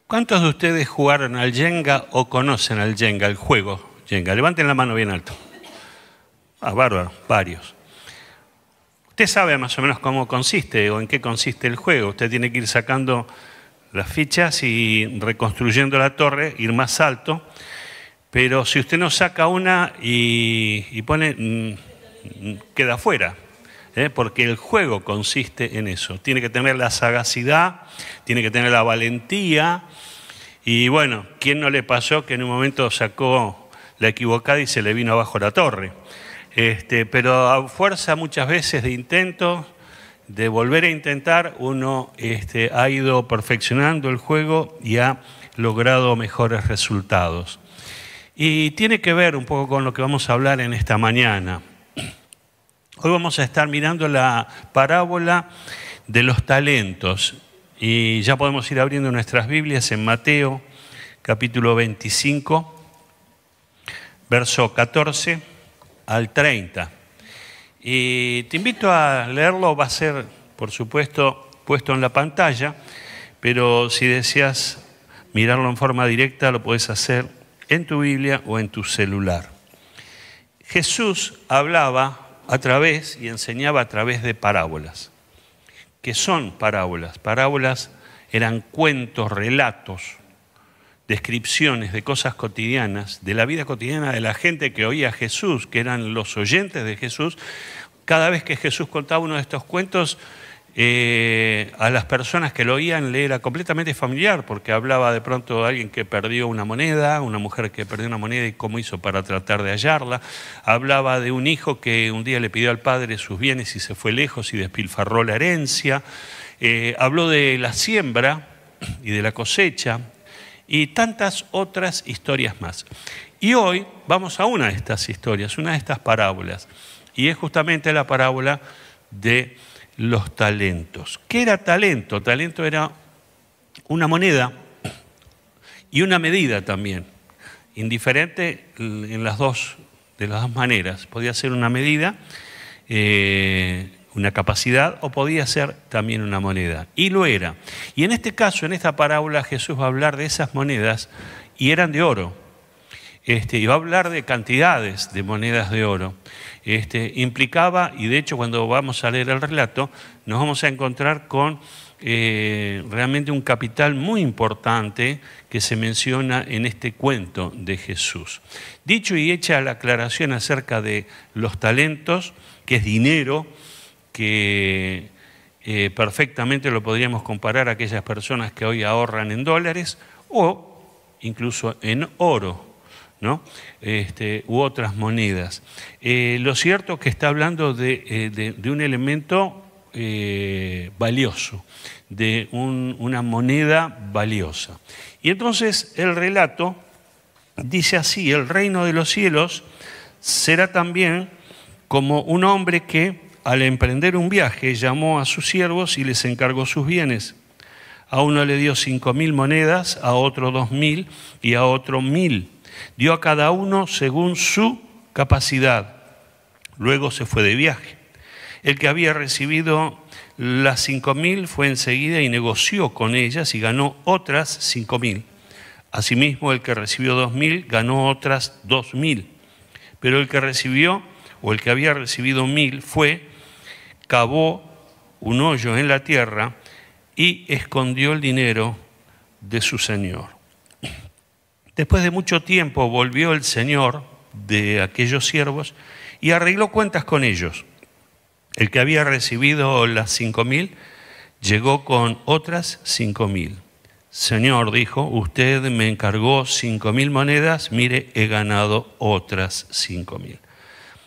¿Cuántos de ustedes jugaron al Jenga o conocen al Jenga, el juego Jenga? Levanten la mano bien alto. Bárbaro, varios. Usted sabe más o menos cómo consiste o en qué consiste el juego. Usted tiene que ir sacando las fichas y reconstruyendo la torre, ir más alto. Pero si usted no saca una y pone, queda fuera. Porque el juego consiste en eso. Tiene que tener la sagacidad, tiene que tener la valentía. Y bueno, ¿quién no le pasó que en un momento sacó la equivocada y se le vino abajo la torre? Pero a fuerza muchas veces de intentos, de volver a intentar, uno ha ido perfeccionando el juego y ha logrado mejores resultados. Y tiene que ver un poco con lo que vamos a hablar en esta mañana. Hoy vamos a estar mirando la parábola de los talentos y ya podemos ir abriendo nuestras Biblias en Mateo capítulo 25, verso 14 al 30. Y te invito a leerlo, va a ser, por supuesto, puesto en la pantalla, pero si deseas mirarlo en forma directa, lo puedes hacer en tu Biblia o en tu celular. Jesús hablaba a través y enseñaba a través de parábolas. ¿Qué son parábolas? Parábolas eran cuentos, relatos, descripciones de cosas cotidianas, de la vida cotidiana de la gente que oía a Jesús, que eran los oyentes de Jesús. Cada vez que Jesús contaba uno de estos cuentos, a las personas que lo oían le era completamente familiar, porque hablaba de pronto de alguien que perdió una moneda, una mujer que perdió una moneda y cómo hizo para tratar de hallarla. Hablaba de un hijo que un día le pidió al padre sus bienes y se fue lejos y despilfarró la herencia. Habló de la siembra y de la cosecha y tantas otras historias más. Y hoy vamos a una de estas historias, una de estas parábolas, y es justamente la parábola de los talentos. ¿Qué era talento? Talento era una moneda y una medida también, indiferente en de las dos maneras. Podía ser una medida, una capacidad, o podía ser también una moneda. Y lo era. Y en este caso, en esta parábola, Jesús va a hablar de esas monedas y eran de oro. Y va a hablar de cantidades de monedas de oro. Implicaba, y de hecho cuando vamos a leer el relato, nos vamos a encontrar con realmente un capital muy importante que se menciona en este cuento de Jesús. Dicho y hecha la aclaración acerca de los talentos, que es dinero, que perfectamente lo podríamos comparar a aquellas personas que hoy ahorran en dólares o incluso en oro, ¿no? U otras monedas. Lo cierto es que está hablando de un elemento valioso, de una moneda valiosa. Y entonces el relato dice así: el reino de los cielos será también como un hombre que, al emprender un viaje, llamó a sus siervos y les encargó sus bienes. A uno le dio 5.000 monedas, a otro 2.000 y a otro 1.000. Dio a cada uno según su capacidad. Luego se fue de viaje. El que había recibido las 5.000 fue enseguida y negoció con ellas y ganó otras 5.000. Asimismo, el que recibió 2.000 ganó otras 2.000. Pero el que recibió, o el que había recibido 1.000, fue, cavó un hoyo en la tierra y escondió el dinero de su señor. Después de mucho tiempo volvió el señor de aquellos siervos y arregló cuentas con ellos. El que había recibido las 5.000 llegó con otras 5.000. Señor, dijo, usted me encargó 5.000 monedas, mire, he ganado otras 5.000.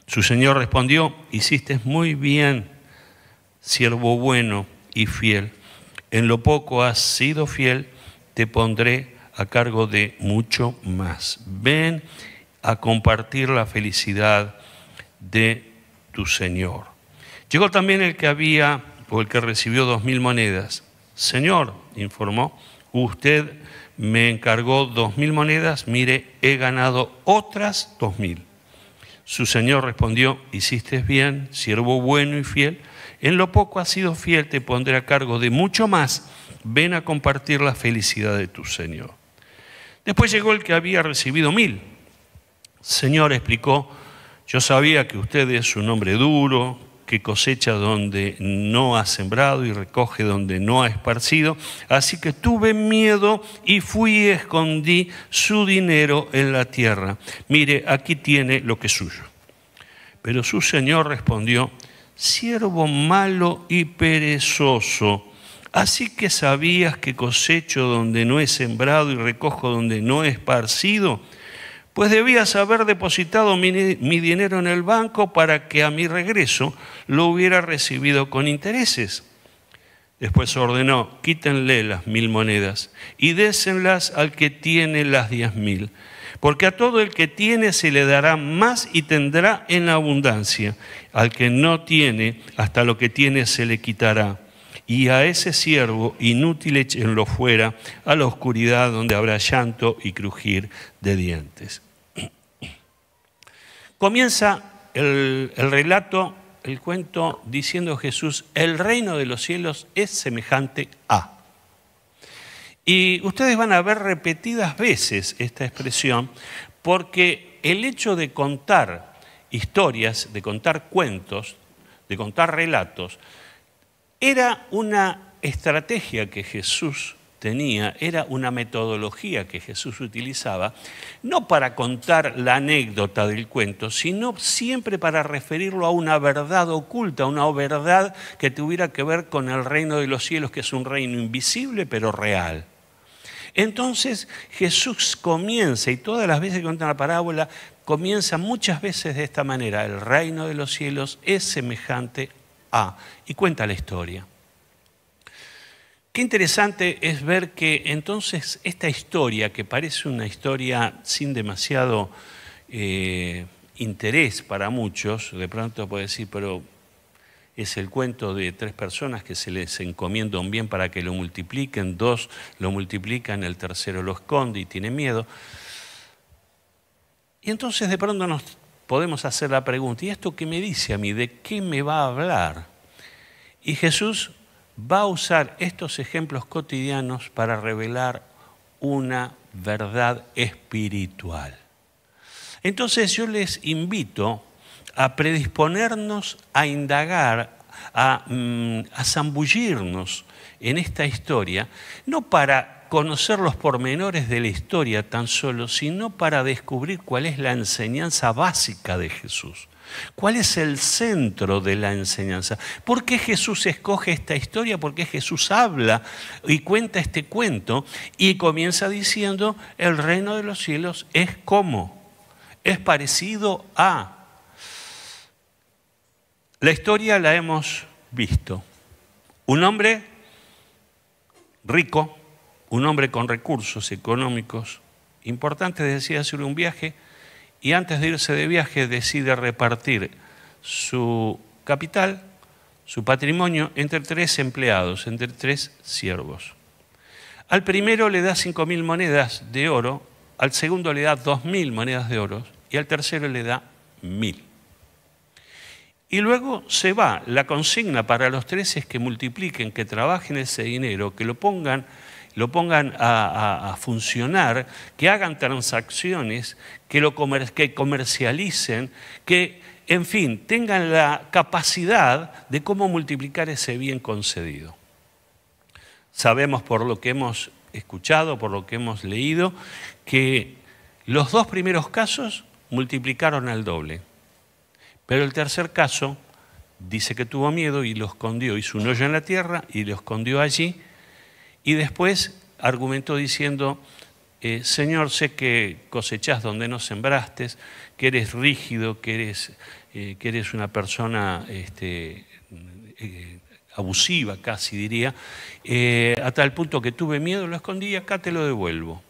Su señor respondió: hiciste muy bien, siervo bueno y fiel. En lo poco has sido fiel, te pondré a cargo de mucho más. Ven a compartir la felicidad de tu Señor. Llegó también el que recibió 2.000 monedas. Señor, informó, usted me encargó 2.000 monedas, mire, he ganado otras 2.000. Su señor respondió: hiciste bien, siervo bueno y fiel. En lo poco has sido fiel, te pondré a cargo de mucho más. Ven a compartir la felicidad de tu Señor. Después llegó el que había recibido 1000. Señor, explicó, yo sabía que usted es un hombre duro, que cosecha donde no ha sembrado y recoge donde no ha esparcido. Así que tuve miedo y fui y escondí su dinero en la tierra. Mire, aquí tiene lo que es suyo. Pero su señor respondió, siervo malo y perezoso, ¿así que sabías que cosecho donde no he sembrado y recojo donde no he esparcido? Pues debías haber depositado mi dinero en el banco para que a mi regreso lo hubiera recibido con intereses. Después ordenó, quítenle las 1000 monedas y désenlas al que tiene las 10.000. Porque a todo el que tiene se le dará más y tendrá en abundancia. Al que no tiene, hasta lo que tiene se le quitará. Y a ese siervo inútil échenlo fuera a la oscuridad donde habrá llanto y crujir de dientes. Comienza el relato, el cuento, diciendo Jesús, el reino de los cielos es semejante a. Y ustedes van a ver repetidas veces esta expresión, porque el hecho de contar historias, de contar cuentos, de contar relatos, era una estrategia que Jesús tenía, era una metodología que Jesús utilizaba, no para contar la anécdota del cuento, sino siempre para referirlo a una verdad oculta, una verdad que tuviera que ver con el reino de los cielos, que es un reino invisible pero real. Entonces Jesús comienza, y todas las veces que cuenta la parábola, comienza muchas veces de esta manera, el reino de los cielos es semejante a, y cuenta la historia. Qué interesante es ver que entonces esta historia, que parece una historia sin demasiado interés para muchos, de pronto puede decir, pero es el cuento de 3 personas que se les encomienda un bien para que lo multipliquen, 2 lo multiplican, el tercero lo esconde y tiene miedo. Y entonces de pronto nos podemos hacer la pregunta, ¿y esto qué me dice a mí? ¿De qué me va a hablar? Y Jesús va a usar estos ejemplos cotidianos para revelar una verdad espiritual. Entonces yo les invito a predisponernos a indagar, a zambullirnos en esta historia, no para conocer los pormenores de la historia tan solo, sino para descubrir cuál es la enseñanza básica de Jesús. ¿Cuál es el centro de la enseñanza? ¿Por qué Jesús escoge esta historia? ¿Por qué Jesús habla y cuenta este cuento? Y comienza diciendo, el reino de los cielos es como, es parecido a. La historia la hemos visto. Un hombre rico, un hombre con recursos económicos importantes, decide hacer un viaje y antes de irse de viaje decide repartir su capital, su patrimonio, entre 3 empleados, entre 3 siervos. Al primero le da 5.000 monedas de oro, al segundo le da 2.000 monedas de oro y al tercero le da 1.000. Y luego se va. La consigna para los 3 es que multipliquen, que trabajen ese dinero, que lo pongan a funcionar, que hagan transacciones, que comercialicen, que, en fin, tengan la capacidad de cómo multiplicar ese bien concedido. Sabemos por lo que hemos escuchado, por lo que hemos leído, que los 2 primeros casos multiplicaron al doble. Pero el tercer caso dice que tuvo miedo y lo escondió, hizo un hoyo en la tierra y lo escondió allí. Y después argumentó diciendo, Señor, sé que cosechás donde no sembraste, que eres rígido, que eres una persona abusiva, casi diría, a tal punto que tuve miedo, lo escondí y acá te lo devuelvo.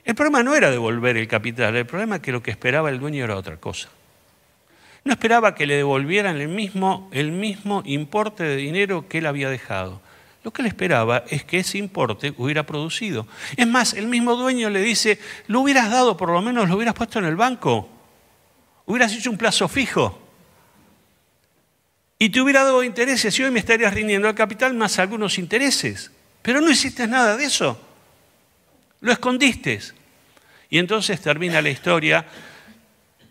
El problema no era devolver el capital, el problema es que lo que esperaba el dueño era otra cosa. No esperaba que le devolvieran el mismo importe de dinero que él había dejado. Lo que él esperaba es que ese importe hubiera producido. Es más, el mismo dueño le dice, lo hubieras dado, por lo menos lo hubieras puesto en el banco. Hubieras hecho un plazo fijo. y te hubiera dado intereses y hoy me estarías rindiendo al capital más algunos intereses. Pero no hiciste nada de eso. Lo escondiste. Y entonces termina la historia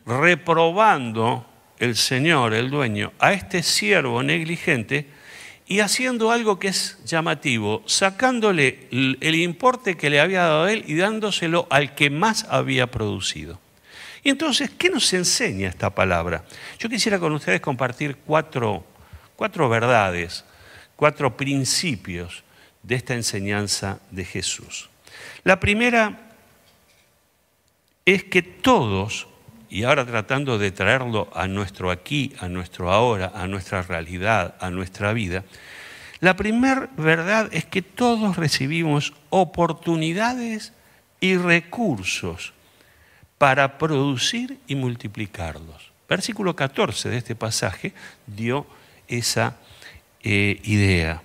reprobando el Señor, el dueño, a este siervo negligente y haciendo algo que es llamativo, sacándole el importe que le había dado a él y dándoselo al que más había producido. Y entonces, ¿qué nos enseña esta palabra? Yo quisiera con ustedes compartir cuatro verdades, 4 principios de esta enseñanza de Jesús. La primera es que todos, y ahora tratando de traerlo a nuestro aquí, a nuestro ahora, a nuestra realidad, a nuestra vida, la primera verdad es que todos recibimos oportunidades y recursos para producir y multiplicarlos. Versículo 14 de este pasaje dio esa idea.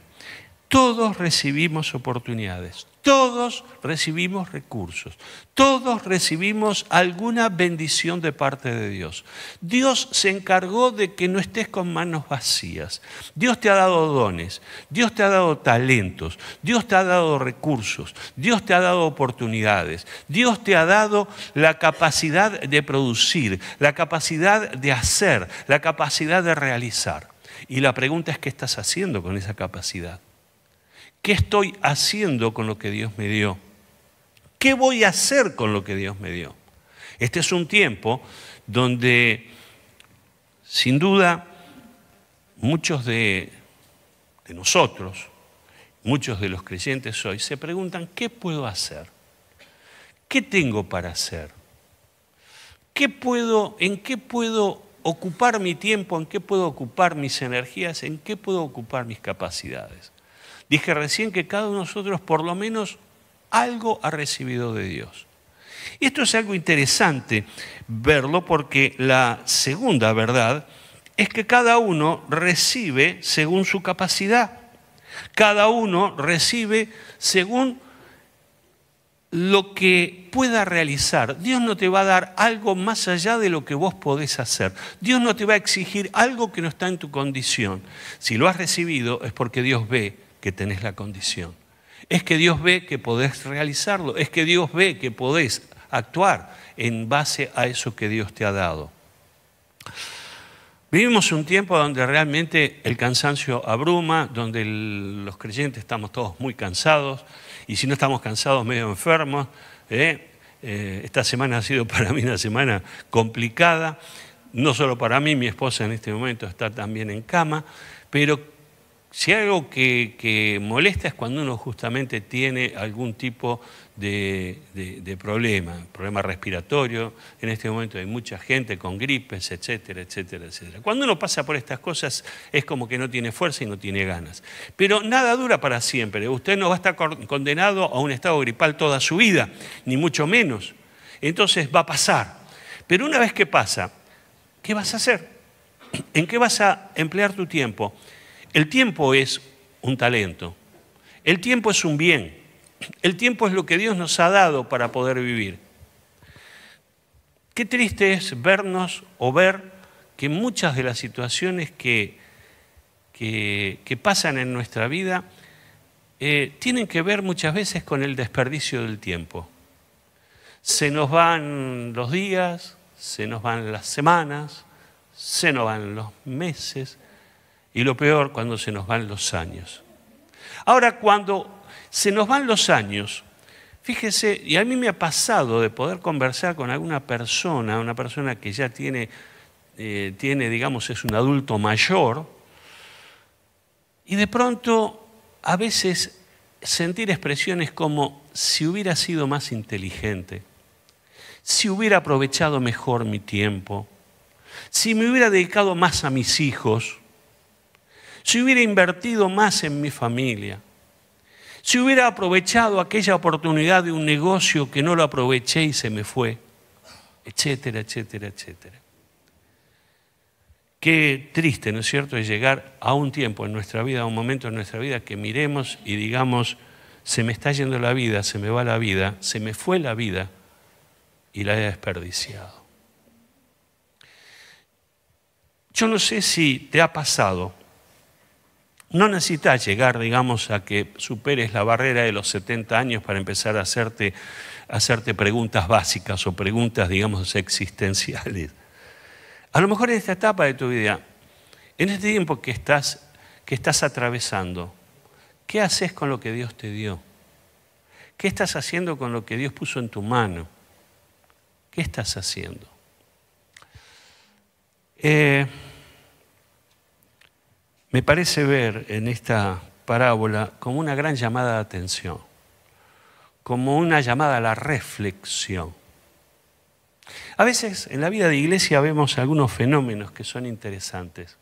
Todos recibimos oportunidades, todos recibimos recursos, todos recibimos alguna bendición de parte de Dios. Dios se encargó de que no estés con manos vacías. Dios te ha dado dones, Dios te ha dado talentos, Dios te ha dado recursos, Dios te ha dado oportunidades, Dios te ha dado la capacidad de producir, la capacidad de hacer, la capacidad de realizar. Y la pregunta es, ¿qué estás haciendo con esa capacidad? ¿Qué estoy haciendo con lo que Dios me dio? ¿Qué voy a hacer con lo que Dios me dio? Este es un tiempo donde, sin duda, muchos de nosotros, muchos de los creyentes hoy, se preguntan, ¿qué puedo hacer? ¿Qué tengo para hacer? ¿En qué puedo ocupar mi tiempo? ¿En qué puedo ocupar mis energías? ¿En qué puedo ocupar mis capacidades? Dije recién que cada uno de nosotros por lo menos algo ha recibido de Dios. Y esto es algo interesante verlo porque la segunda verdad es que cada uno recibe según su capacidad. Cada uno recibe según lo que pueda realizar. Dios no te va a dar algo más allá de lo que vos podés hacer. Dios no te va a exigir algo que no está en tu condición. Si lo has recibido es porque Dios ve que tenés la condición. Es que Dios ve que podés realizarlo. Es que Dios ve que podés actuar en base a eso que Dios te ha dado. Vivimos un tiempo donde realmente el cansancio abruma, donde los creyentes estamos todos muy cansados, y si no estamos cansados, medio enfermos. Esta semana ha sido para mí una semana complicada, no solo para mí, mi esposa en este momento está también en cama, pero si hay algo que molesta es cuando uno justamente tiene algún tipo de problema respiratorio. En este momento hay mucha gente con gripes, etcétera, etcétera, etcétera. Cuando uno pasa por estas cosas es como que no tiene fuerza y no tiene ganas. Pero nada dura para siempre. Usted no va a estar condenado a un estado gripal toda su vida, ni mucho menos. Entonces va a pasar. Pero una vez que pasa, ¿qué vas a hacer? ¿En qué vas a emplear tu tiempo? El tiempo es un talento, el tiempo es un bien, el tiempo es lo que Dios nos ha dado para poder vivir. Qué triste es vernos o ver que muchas de las situaciones que pasan en nuestra vida tienen que ver muchas veces con el desperdicio del tiempo. Se nos van los días, se nos van las semanas, se nos van los meses. Y lo peor, cuando se nos van los años. Ahora, cuando se nos van los años, fíjese, y a mí me ha pasado de poder conversar con alguna persona, una persona que ya tiene, digamos, es un adulto mayor, y de pronto, a veces, sentir expresiones como, si hubiera sido más inteligente, si hubiera aprovechado mejor mi tiempo, si me hubiera dedicado más a mis hijos, si hubiera invertido más en mi familia, si hubiera aprovechado aquella oportunidad de un negocio que no lo aproveché y se me fue, etcétera, etcétera, etcétera. Qué triste, ¿no es cierto?, es llegar a un tiempo en nuestra vida, a un momento en nuestra vida que miremos y digamos, se me está yendo la vida, se me va la vida, se me fue la vida y la he desperdiciado. Yo no sé si te ha pasado. No necesitas llegar, digamos, a que superes la barrera de los 70 años para empezar a hacerte preguntas básicas o preguntas, digamos, existenciales. A lo mejor en esta etapa de tu vida, en este tiempo que estás atravesando, ¿qué haces con lo que Dios te dio? ¿Qué estás haciendo con lo que Dios puso en tu mano? ¿Qué estás haciendo? Me parece ver en esta parábola como una gran llamada de atención, como una llamada a la reflexión. A veces en la vida de iglesia vemos algunos fenómenos que son interesantes.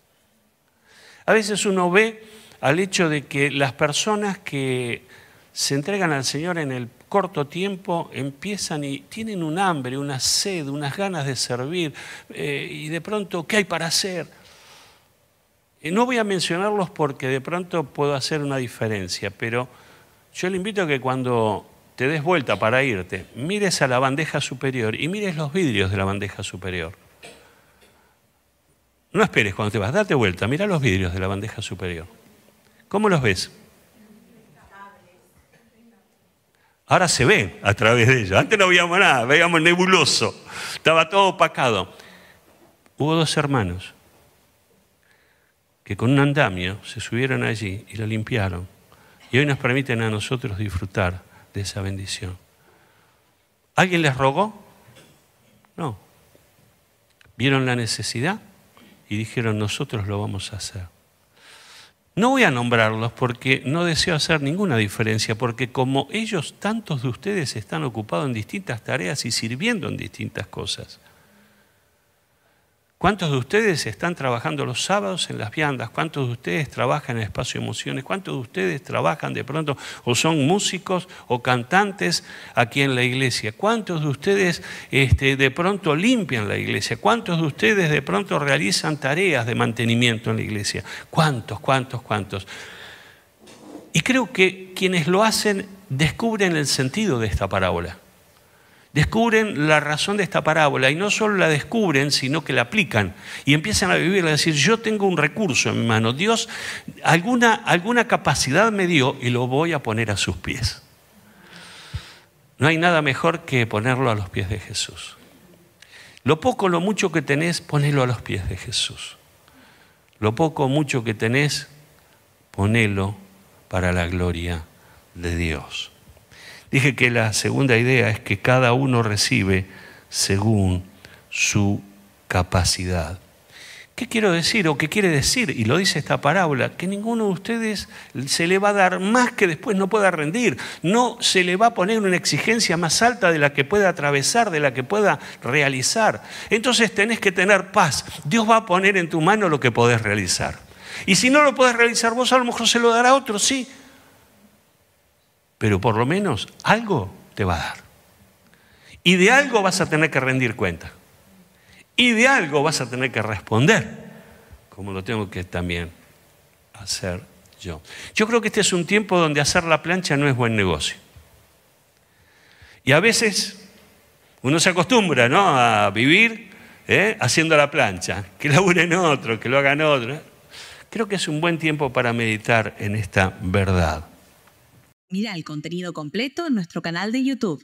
A veces uno ve al hecho de que las personas que se entregan al Señor en el corto tiempo empiezan y tienen un hambre, una sed, unas ganas de servir y de pronto, ¿qué hay para hacer? No voy a mencionarlos porque de pronto puedo hacer una diferencia, pero yo le invito a que cuando te des vuelta para irte, mires a la bandeja superior y mires los vidrios de la bandeja superior. No esperes cuando te vas, date vuelta, mira los vidrios de la bandeja superior. ¿Cómo los ves? Ahora se ve a través de ellos. Antes no veíamos nada, veíamos nebuloso. Estaba todo opacado. Hubo dos hermanos que con un andamio se subieron allí y lo limpiaron. Y hoy nos permiten a nosotros disfrutar de esa bendición. ¿Alguien les rogó? No. Vieron la necesidad y dijeron, nosotros lo vamos a hacer. No voy a nombrarlos porque no deseo hacer ninguna diferencia, porque como ellos, tantos de ustedes están ocupados en distintas tareas y sirviendo en distintas cosas. ¿Cuántos de ustedes están trabajando los sábados en las viandas? ¿Cuántos de ustedes trabajan en el espacio de emociones? ¿Cuántos de ustedes trabajan de pronto o son músicos o cantantes aquí en la iglesia? ¿Cuántos de ustedes de pronto limpian la iglesia? ¿Cuántos de ustedes de pronto realizan tareas de mantenimiento en la iglesia? ¿Cuántos? Y creo que quienes lo hacen descubren el sentido de esta parábola. Descubren la razón de esta parábola y no solo la descubren, sino que la aplican y empiezan a vivirla, a decir, yo tengo un recurso en mi mano, Dios alguna capacidad me dio y lo voy a poner a sus pies. No hay nada mejor que ponerlo a los pies de Jesús. Lo poco, lo mucho que tenés, ponelo a los pies de Jesús. Lo poco o mucho que tenés, ponelo para la gloria de Dios. Dije que la segunda idea es que cada uno recibe según su capacidad. ¿Qué quiero decir o qué quiere decir? Y lo dice esta parábola, que ninguno de ustedes se le va a dar más que después no pueda rendir. No se le va a poner una exigencia más alta de la que pueda atravesar, de la que pueda realizar. Entonces tenés que tener paz. Dios va a poner en tu mano lo que podés realizar. Y si no lo podés realizar vos, a lo mejor se lo dará a otro, sí. Pero por lo menos algo te va a dar. Y de algo vas a tener que rendir cuenta. Y de algo vas a tener que responder, como lo tengo que también hacer yo. Yo creo que este es un tiempo donde hacer la plancha no es buen negocio. Y a veces uno se acostumbra, ¿no?, a vivir haciendo la plancha. Que laburen otro, que lo hagan otro. Creo que es un buen tiempo para meditar en esta verdad. Mira el contenido completo en nuestro canal de YouTube.